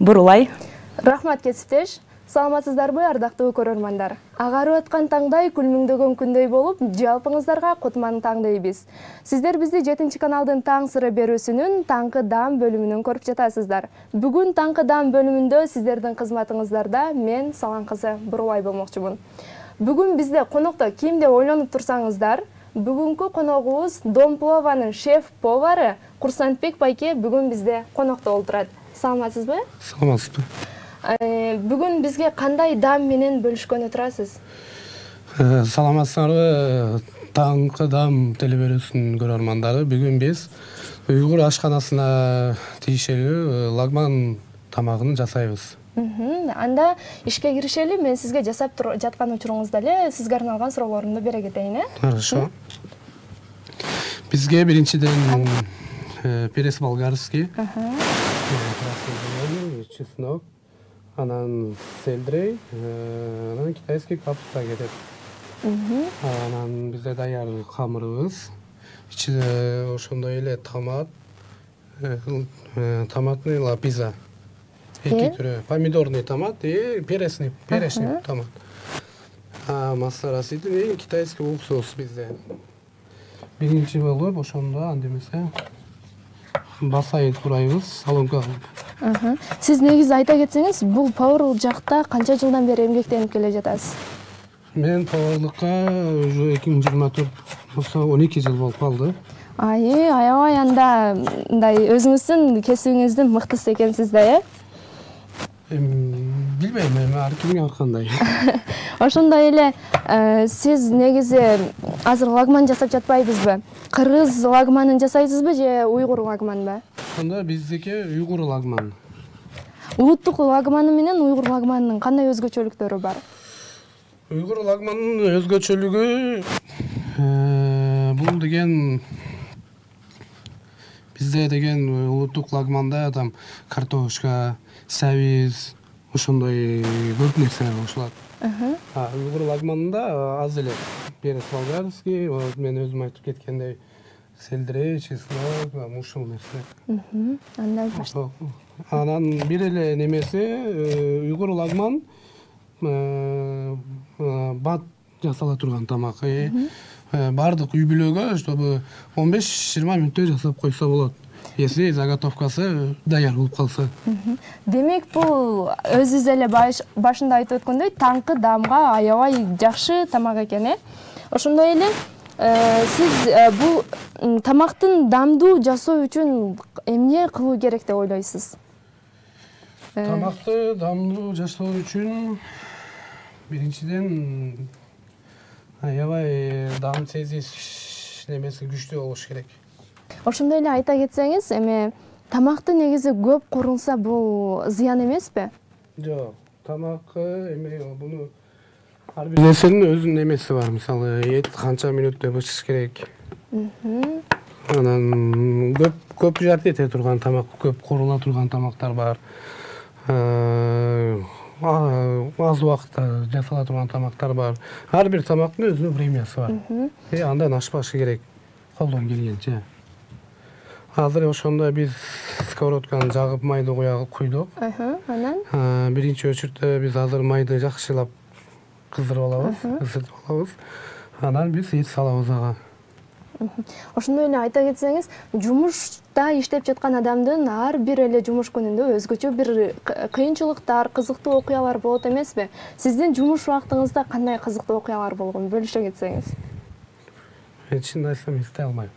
Бурулай. Рахмат кесиптеш. Саламатсыздарбы, ардактуу көрөрмандар. Агарып аткан таңдай күлмүңдөгөн күндөй болуп, жалпыңыздарга кутман таңдайбыз. Сиздер бизди 7 каналдын таң сыры берүүсүнүн таңкы дам бөлүмүнөн көрүп жатасыздар. Бүгүн таңкы дам бөлүмүндө сиздердин кызматыңыздарда мен Салан кызы Бурулай болмокчумун. Бүгүн бизде конокто ким деп ойлонуп турсаңыздар, бүгүнкү коногубуз Домплованын шеф-повары Курсантбек байке бүгүн бизде конокто олтурат. Саламатсызбы? Саламатсызбы. Бүгүн бизге кандай дам менен бөлүшкөнү турасыз? Саламатсыздарбы, таңкы дам телеберүүсүнүн көрөрмандары. Бүгүн биз уйгур ашканасына тийишелүү лагман тамагын жасайбыз. Анда ишке киришели, мен сизге жасап жаткан учуруңузда эле сизге арналган суроолорумду бере кетейин, Хорошо. Бизге биринчиден перец болгарский, чеснок, анан селдрей, анан китайский капуста кетет. Анан бизде даяр камырыбыз, ичинде ошондой эле томат, томатный лапиза, эки түрү, помидорный томат и перечный томат. Массарасы китайский уксус бизде. Биринчи болуп ошондо андемесе басайын турайбыз, соломка кылып. Сиз негизи айта кетсеңиз, бул повар жакта канча жылдан бери эмгектенип келе жатасыз? Мен поварлыкка уже 2024 болсо 12 жыл болуп калды. Аябай анда мындай өзүңүздүн кесибиңиздин мыктысы экенсиз да, Билбейм, ар кимге ар кандай. Ошондой эле сиз негизи азыр лагман жасап жатпайбызбы? Кыргыз лагманын жасайсызбы же уйгур лагманбы? Ошондо биздики уйгур лагман. Улуттук лагманы менен уйгур лагманынын кандай өзгөчөлүктөрү бар? Уйгур лагманынын өзгөчөлүгү бул деген бизде деген улуттук лагманда там картошка, сабиз, ошондой көп нерселер кошулат. Уйгур лагманында аз эле перец болгарский, мен өзүм айтып кеткендей, селдрей, чеснок, ушул нерсе. Андай Анан бир эле немеси уйгур лагман бат жасала турган тамак. Бардык үй бүлөгө чтобы 15-20 мүнөттө жасап койсо болот. Если заготовкасы даяр болуп калса. Демек, бул өзүңүз эле башында айтып өткөндөй, таңкы дамга аябай жакшы тамак экен, Ошондой эле сиз бул тамактын дамдуу жасоо үчүн эмне кылуу керек деп ойлойсуз? Тамакты дамдуу жасоо үчүн биринчиден аябай дам сезиш немеси күчтүү болуш керек. Ошондой эле айта кетсеңиз, тамакты негизи көп курулса бул зыян эмеспи? Жок, тамакы буну ар бир нерсенин өзүнүн немеси бар. Мисалы, эт канча мүнөттө бышыш керек. Анан көп жарат эте турган тамак, көп курула турган тамактар бар. Аз убакытта жасала турган тамактар бар. Ар бир тамактын өзүнүн времясы бар. Андан ашпашы керек, колдон келгенче. Азыр ошондо биз сковородканы жагып майды куйдук. Анан биринчи очередте биз азыр майды жакшылап кыздырып алабыз. Анан биз эт салабыз ага. Ошондой эле айта кетсеңиз, жумушта иштеп жаткан адамдын ар бир эле жумуш күнүндө өзгөчө бир кыйынчылыктар, кызыктуу окуялар болот эмеспи? Сиздин жумуш убактыңызда кандай кызыктуу окуялар болгон, бөлүшө кетсеңиз? Мен чынын айтсам эстей алмайм.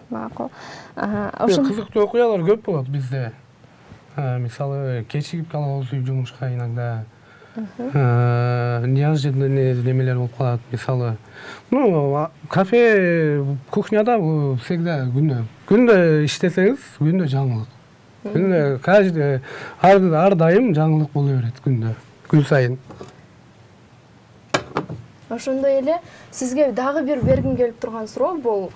Макул. Кызыктуу окуялар көп болот бизде. Мисалы, кечигип калабыз жумушка иногда. Неожиданный немелер болуп калат. Мисалы, кафе, кухняда всегда күндө иштесеңиз, күндө жаңылык. Күндө ар дайым жаңылык боло берет күн сайын. Ошондой эле сизге дагы бир бергим келип турган суроо бул,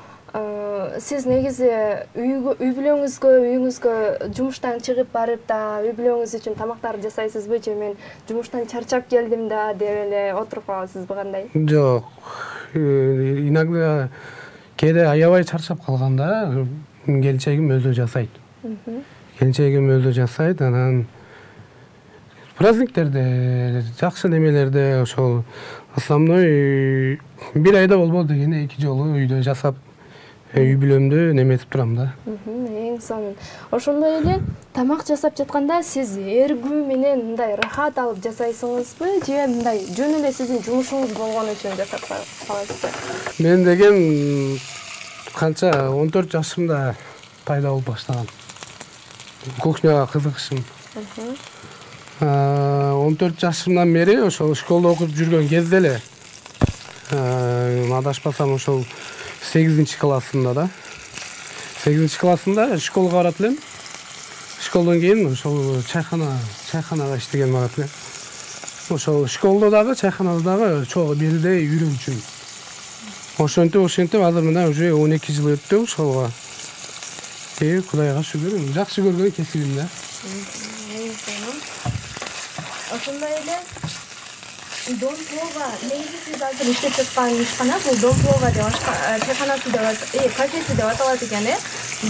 сиз негизи үй бүлөңүзгө жумуштан чыгып барып да үй бүлөңүз үчүн тамактарды жасайсызбы же мен жумуштан чарчап келдим да деп эле отуруп каласызбы, кандай? Жок. Иногда кээде аябай чарчап калганда келинчегим өзү жасайт. Анан праздниктерде, жакшы немелерде ошол основной бир айда болбоду дегенде 2 жолу үйдө жасап, үй бүлөмдү неметип турам да. Эң сонун. Ошондой эле тамак жасап жатканда сиз эргүү менен мындай рахат алып жасайсыңызбы, же мындай жөн эле сиздин жумушуңуз болгон үчүн жасап каласызбы? Мен деген канча 14 жашымда пайда болуп баштаган. Кухняга кызыгышым. 14 жашымдан бери ошол школда окуп жүргөн кезде эле адашпасам ошол 8-классында да. 8-классында школга барат элем. Школдон кийин ошол чайханада иштеген барат элем. Ошол школдо дагы, чайханада дагы чогуу бирдей үйрөнчүм. Ошентип азыр мына уже 12 жыл өттү ошолго. Кудайга шүгүр, жакшы көргөн кесибим да. Ошондой эле Дом плова, негизи сиз азыр иштеп жаткан ишкана бул Дом плова деп чайханасы деп кафеси деп аталат экен,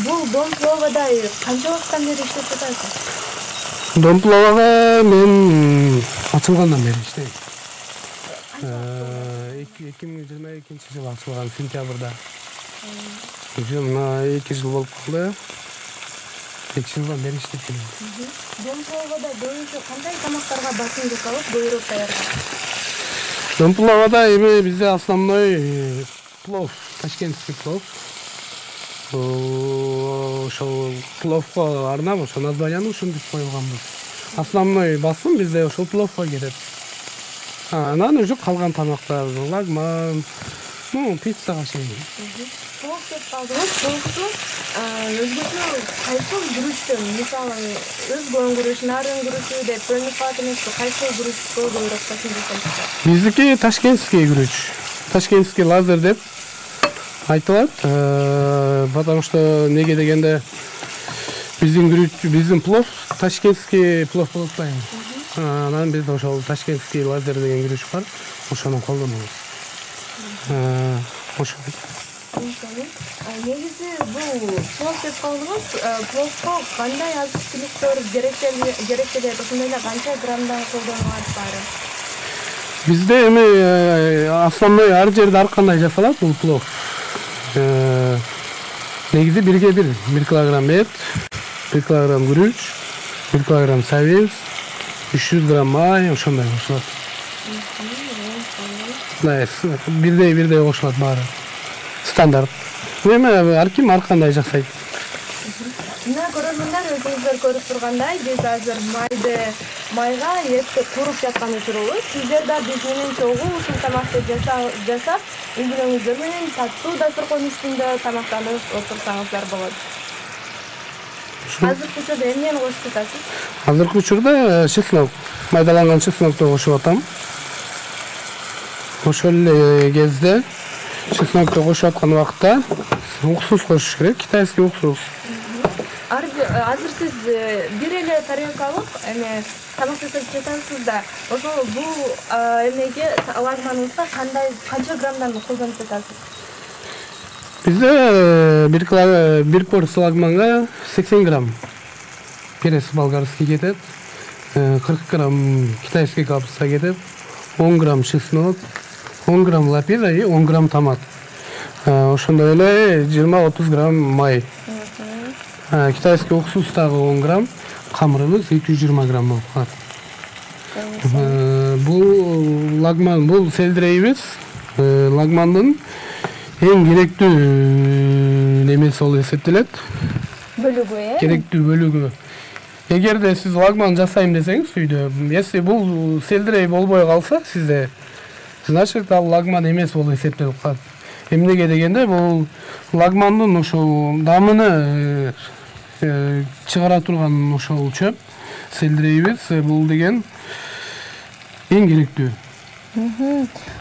Бул Дом пловада канча убакыттан бери иштеп жатасыз? Дом пловага мен ачылгандан бери иштейм. 2022-жылы ачылган сентябрда. Уже мына 2 жыл болуп калды. 2 жылдан бери иштеп келем. Дом пловада көбүнчө кандай тамактарга басым жасалып, буйруп даярданат? Дом пловада эми бизде основной плов, ташкентский плов. Ошол пловго арнап, ошо названияны ушинтип коюлганбыз. Основной басым бизде ошол пловго кетет. Анан уже калган тамактар, лагман, пиццага чейин. Плов деп калдыңыз, пловду өзгөчө кайсыл күрүчтөн, мисалы өзгө күрүч, нарын күрүчү деп бөлүнүп калат эмеспи? Кайсыл күрүчкө көбүрөөк басым жасалат? Биздики ташкентский күрүч. Ташкентский лазер деп айтылат. Потому что неге дегенде биздин плов ташкентский плов болуп атпайбы. Анан бизде ошол ташкентский лазер деген күрүч бар. Ошону колдонобуз. Ошо. Негизи бул плов деп калдыңыз, пловго кандай азык-түлүктөр керектелет, ошондой эле канча граммдан колдонулат баары? Бизде эми основной ар жерде ар кандай жасалат бул плов. Негизи 1/1, 1 килограмм эт, 1 килограмм күрүч, 1 килограмм сабиз, 300 грамм май, ошондой кошулат. Бирдей кошулат баары. Стандарт. Эми ар ким ар кандай жасайт. Мына көрөрмандар, өзүңүздөр көрүп тургандай, биз азыр майга этти куруп жаткан учурубуз. Сиздер да биз менен чогуу ушул тамакты жасап, үй-бүлөңүздөр менен таттуу дасторкон үстүндө тамактанып отурсаңыздар болот. Азыркы учурда эмнени кошуп жатасыз? Азыркы учурда чеснок, майдаланган чеснокду кошуп атам. Ошол эле кезде чеснокду кошуп аткан убакта уксус кошуш керек, китайский уксус. Азыр сиз бир эле тарелкалык тамак жасап жатасыз да, ошол бул эмеге лагманыңызга канча граммдан колдонуп жатасыз? Бизде бир порция лагманга 80 грамм перец болгарский кетет, 40 грамм китайский капуста кетет, 10 грамм чеснок, 10 грамм лапида и 10 грамм томат. Ошондой эле 20-30 грамм май. Китайский уксус дагы 10 грамм, камырыбыз 220 грамм болуп калат. Бул лагман, бул селдирейбиз. Лагмандын эң керектүү немеси болуп эсептелет. Бөлүгү, Керектүү бөлүгү. Эгерде сиз лагман жасайм десеңиз үйдө, если бул селдирей болбой калса сизде, значит ал лагман эмес болуп эсептелип калат. Эмнеге дегенде бул лагмандын ошол дамыны чыгара турган ошол чөп селдирейбиз, бул деген эң керектүү.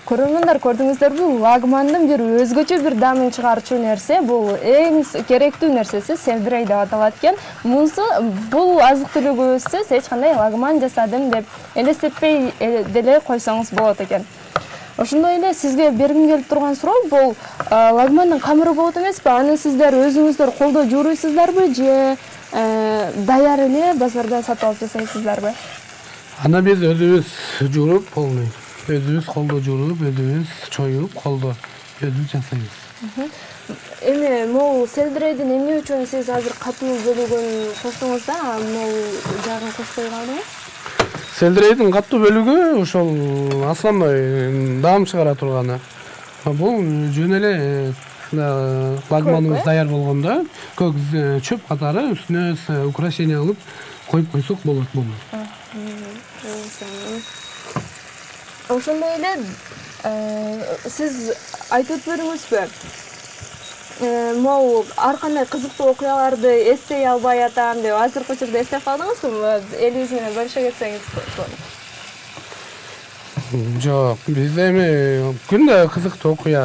Көрөрмандар, көрдүңүздөрбү, лагмандын бир өзгөчө бир дамын чыгарчу нерсе, бул эң керектүү нерсеси селдирей деп аталат экен. Мунусу бул азык-түлүгүбүзсүз эч кандай лагман жасадым деп элестетпей деле койсоңуз болот экен. Ошондой эле сизге бергим келип турган суроо, бул лагмандын камыры болот эмеспи? Аны сиздер өзүңүздөр колдо жууруйсуздарбы же даяр эле базардан сатып алып жасайсыздарбы? Аны биз өзүбүз жууруп, полный. Өзүбүз колдо жууруп, өзүбүз чоюп, колдо өзүбүз жасайбыз. Эми могу селдирейдин эмне үчүн сиз азыр катуу бөлүгүн коштуңуз да, могу жагын кошпой калдыңыз? Селдирейдин катуу бөлүгү ошол основной даам чыгара турганы. Бул жөн эле лагманыбыз даяр болгондо көк чөп катары үстүнө украшение кылып коюп койсок болот буну. Ошондой эле сиз айтып өтпөдүңүзбү? Могу ар кандай кызыктуу окуяларды эстей албай атам деп азыркы учурда эстеп калдыңызбы? Элибиз менен бөлүшө кетсеңиз болот. Жок, бизде эми күндө кызыктуу окуя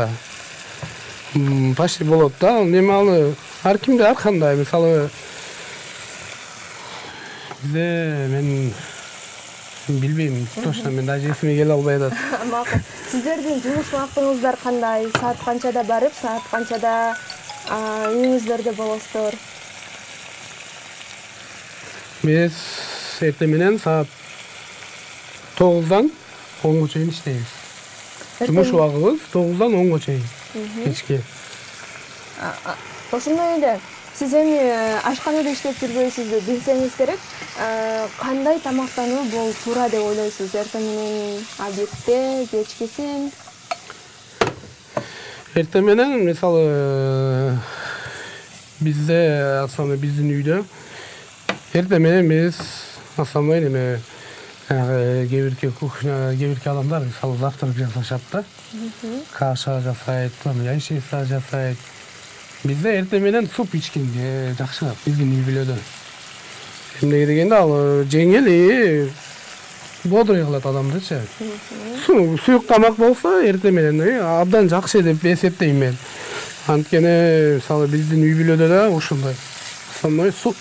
почти болот да. Эми ал ар кимде ар кандай. Мисалы бизде мен билбейм, точно мен даже эсиме келе албай атат. Макул. Сиздердин жумуш убактыңыздар кандай? Саат канчада барып, саат канчада үйүңүздөрдө болосуздар? Биз эртең менен саат 9-дан 10-га чейин иштейбиз. Жумуш убагыбыз 9-дан 10-га чейин кечки. Ошондой эле сиз эми ашканада иштеп жүрбөйсүзбү? Билсеңиз керек, кандай тамактануу болуп туура деп ойлойсуз? Эртең менен, обедте, кечкисин? Эртең менен мисалы бизде основной биздин үйдө эртең менен биз основной неме кээ бирки адамдар мисалы завтрак жасашат да. Каша жасайт, яйчница жасайт. Бизде эртең менен суп ичкенге жакшыраак биздин үй бүлөдө. Эмнеге дегенде ал жеңил и бодрый кылат адамдычы. Суюк тамак болсо эртең менен абдан жакшы деп эсептейм мен. Анткени мисалы биздин үй бүлөдө да ушундай. Основной суп.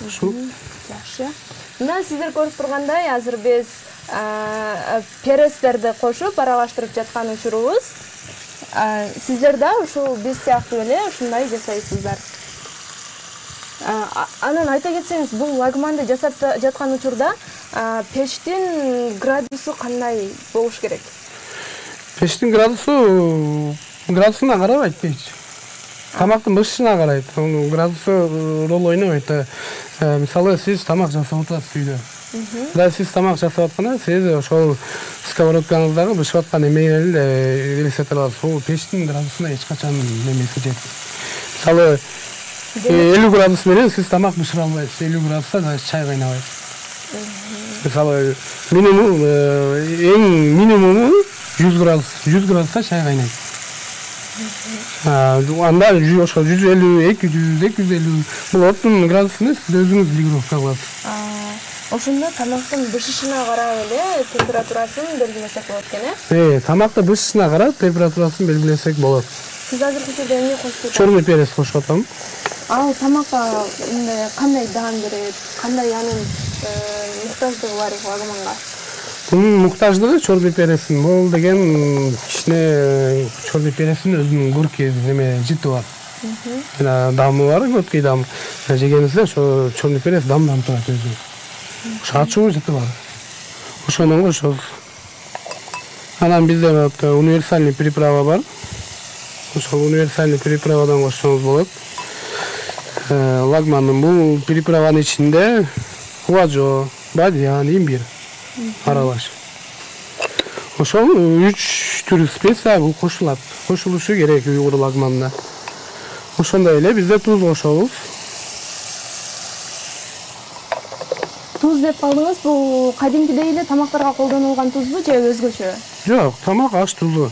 Жакшы. Мына сиздер көрүп тургандай, азыр биз перестерди кошуп аралаштырып жаткан учурубуз. Сиздер да ушул биз сыяктуу эле ушундай жасайсыздар. Анан айта кетсеңиз, бул лагманды жасап жаткан учурда пештин градусу кандай болуш керек? Пештин градусуна карабайт печ. Тамактын бышына карайт. Градусу роль ойнобойт. Мисалы сиз тамак жасап атасыз үйдө. Да сиз тамак жасап атканда сиз ошол сковородкаңыздагы бышып аткан эмени эле элестете аласыз. Бул пештин градусуна эч качан немеси жет. Мисалы 50 градус менен сиз тамак бышыра албайсыз. 50 градуста да чай кайнабайт. Мисалы минимум эң минимуму 100 градус. 100 градуста чай кайнайт. Анда ошол 150, 200, 250 болот градусуна сиз өзүңүз регулировка кыласыз. Ошондо тамактын бышышына карап эле температурасын белгилесек болот экен, э? Тамакты бышышына карап температурасын белгилесек болот. Сиз азыркы учурда эмне кошуп атасыз? Чорный перец кошуп атам. Ал тамакка кандай даам берет? Кандай анын муктаждыгы бар лагманга? Бунун муктаждыгы черный перецтин. Бул деген кичине черный перецтин өзүнүн горький неме жыты бар. Дамы бар, горький дам. Жегенизде ошо черный перец дамдан турат өзү. Ошо ачуу жыты бар. Ошону кошобуз. Анан бизде универсальный приправа бар. Ошол универсальный приправадан кошсоңуз болот. Лагмандын бул приправанын ичинде кубажо, бадьян, имбирь аралаш. Ошол 3 түр специя бул кошулат. Кошулушу керек уйгур лагманына. Ошондой эле бизде туз кошобуз. Туз деп калдыңыз, бул кадимкидей эле тамактарга колдонулган тузбу же өзгөчө? Жок, тамак аш тузу.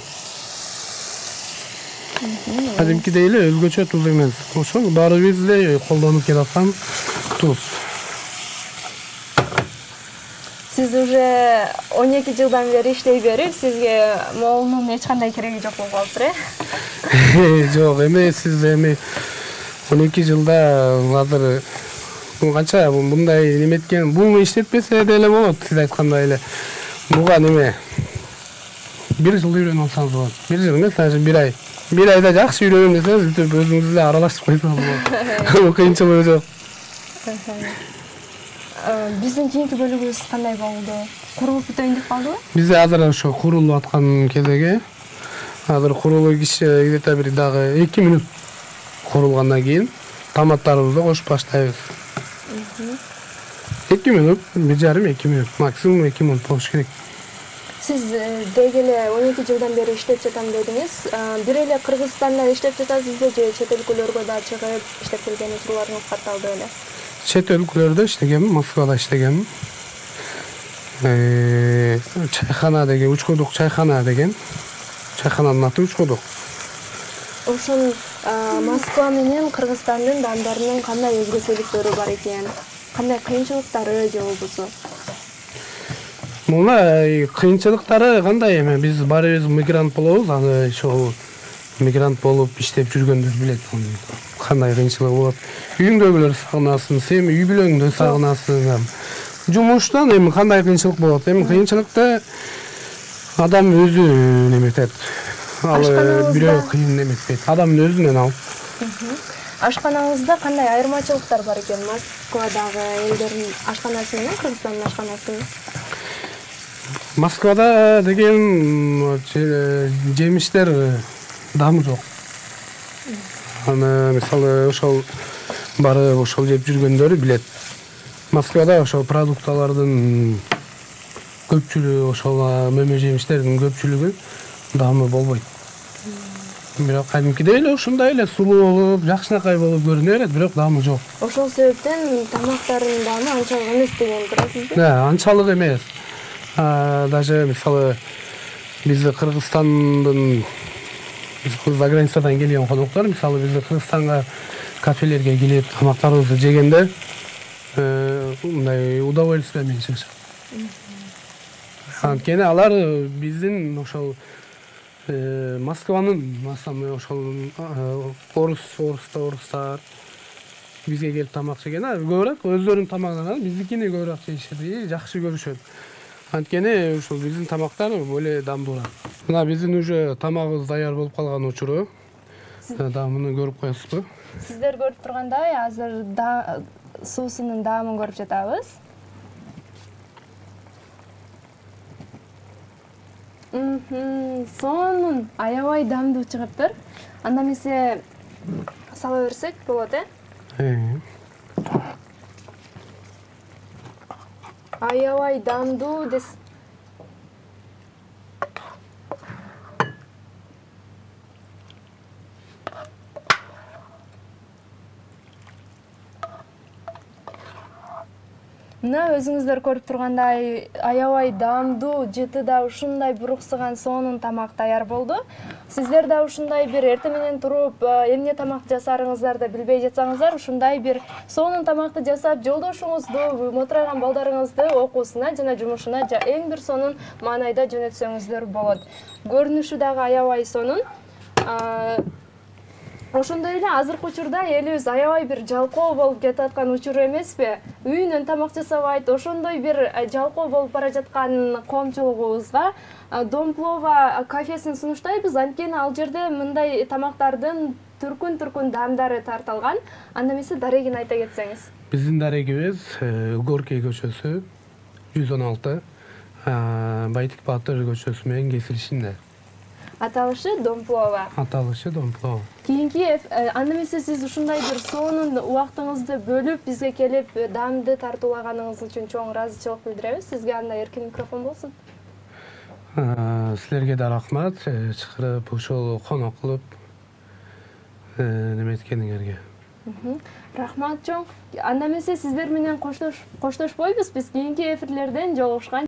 Кадимкидей эле өзгөчө туз эмес. Ошол баарыбыз эле колдонуп келаткан туз. Сиз уже 12 жылдан бери иштей берип, сизге моунун эч кандай кереги жок болуп калыптыр, э? Жок, сиз 12 жылда азыр канча мындай неметкен, буну иштетпесе деле болот, сиз айткандай эле. Буга неме 1 жыл үйрөнүп алсаңыз болот. 1 жыл эмес, даже 1 ай. 1 айда жакшы үйрөнөм десеңиз, өзүңүз эле аралаштырып койсоңуз болот. Кыйынчылыгы жок. Биздин кийинки бөлүгүбүз кандай болду? Курулуп бүтөйүн деп калдыбы? Бизде азыр ошо курулуп аткан кезеги. Азыр курулуу где-то бир дагы 2 минут курулгандан кийин томаттарыбызды кошуп баштайбыз. 2 минут, 1,5-2 минут, максимум 2 минут болуш керек. Сиз деги эле 12 жылдан бери иштеп жатам дедиңиз. Бир эле Кыргызстанда иштеп жатасызбы же чет өлкөлөргө да чыгып иштеп келген учурларыңыз катталды беле? Чет өлкөлөрдө иштегенмин, Москвада иштегенмин. Чайхана деген, Учкудук чайхана деген. Чайхананын аты Учкудук. Ошон Москва менен Кыргызстандын даамдарынын кандай өзгөчөлүктөрү бар экен? Кандай кыйынчылыктары же болбосо? Мына кыйынчылыктары кандай эми биз баарыбыз мигрант болобуз, аны ошол мигрант болуп иштеп жүргөндөр билет кандай кыйынчылык болот. Үйүңдөгүлөр сагынасың, сен үй бүлөңдү сагынасың. Жумуштан эми кандай кыйынчылык болот? Эми кыйынчылыкты адам өзү неметет. Ал бирөө кыйын эметпейт. Адамдын өзүнөн ал. Ашканаңызда кандай айырмачылыктар бар экен? Москвадагы элдердин ашканасы менен Кыргызстандын ашканасы? Москвада деген жемиштер дамы жок. Аны мисалы ошол бары ошол жеп жүргөндөрү билет. Москвада ошол продукталардын көпчүлүгү, ошол мөмө жемиштердин көпчүлүгү дамы болбойт. Бирок кадимкидей эле ушундай эле сулуу болуп, жакшынакай болуп көрүнө берет, бирок дамы жок. Ошол себептен тамактардын даамы анчалык эмес деген турасызбы? Анчалык эмес. Даже мисалы бизди Кыргызстандын за границадан келген коноктор мисалы бизди Кыргызстанга кафелерге келип тамактарыбызды жегенде мындай удовольствие менен чыгышат. Анткени алар биздин ошол Москванын ошол орустар бизге келип тамак жеген, көбүрөөк өздөрүнүн тамагынан биздикини көбүрөөк жешет, жакшы көрүшөт. Анткени ушул биздин тамактар более дамдуураак. Мына биздин уже тамагыбыз даяр болуп калган учуру. Даамын көрүп коесузбу? Сиздер көрүп тургандай, азыр суусунун даамын көрүп жатабыз. Сонун аябай дамдуу чыгыптыр. Анда эмесе сала берсек болот, Аябай дамдуу дес. Мына өзүңүздөр көрүп тургандай аябай даамдуу, жыты да ушундай буруксуган сонун тамак даяр болду. Сиздер да ушундай бир эртең менен туруп, эмне тамак жасарыңыздарды билбей жатсаңыздар, ушундай бир сонун тамакты жасап, жолдошуңузду, мотураган балдарыңызды окуусуна жана жумушуна эң бир сонун маанайда жөнөтсөңүздөр болот. Көрүнүшү дагы аябай сонун. Ошондой эле азыркы учурда элибиз аябай бир жалкоо болуп кетаткан учур эмеспи? Үйүнөн тамак жасабайт, ошондой бир жалкоо болуп бара жаткан коомчулугубузга Домплова кафесин сунуштайбыз. Анткени ал жерде мындай тамактардын түркүн даамдары тартылган. Анда эмесе дарегин айта кетсеңиз. Биздин дарегибиз Горкий көчөсү 116, Байтик Батыр көчөсү менен кесилишинде. Аталышы Домплова. Аталышы Домплова. Кийинки анда эмесе сиз ушундай бир сонун убактыңызды бөлүп бизге келип даамды тартуулаганыңыз үчүн чоң ыраазычылык билдиребиз. Сизге анда эркин микрофон болсун. Силерге да рахмат, чакырып ошол конок кылып неметкениңерге. Рахмат чоң. Анда эмесе сиздер менен коштошпойбуз. Биз кийинки эфирлерден жолугушкан